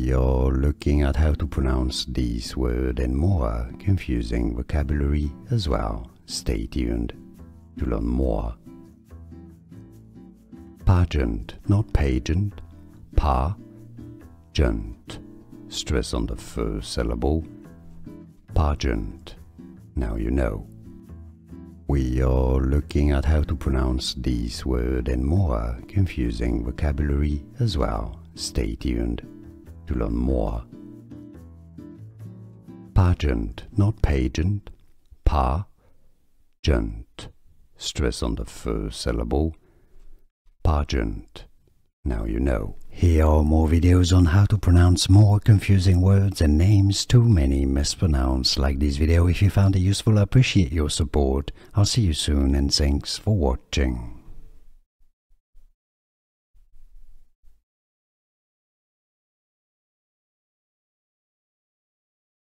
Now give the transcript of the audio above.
We are looking at how to pronounce these words and more confusing vocabulary as well. Stay tuned to learn more. Pageant, not pageant. Pa-gent. Stress on the first syllable. Pageant. Now you know. We are looking at how to pronounce these words and more confusing vocabulary as well. Stay tuned to learn more. Pageant, not pageant. Pa-gent. Stress on the first syllable. Pageant. Now you know. Here are more videos on how to pronounce more confusing words and names too many mispronounced. Like this video if you found it useful. I appreciate your support. I'll see you soon and thanks for watching.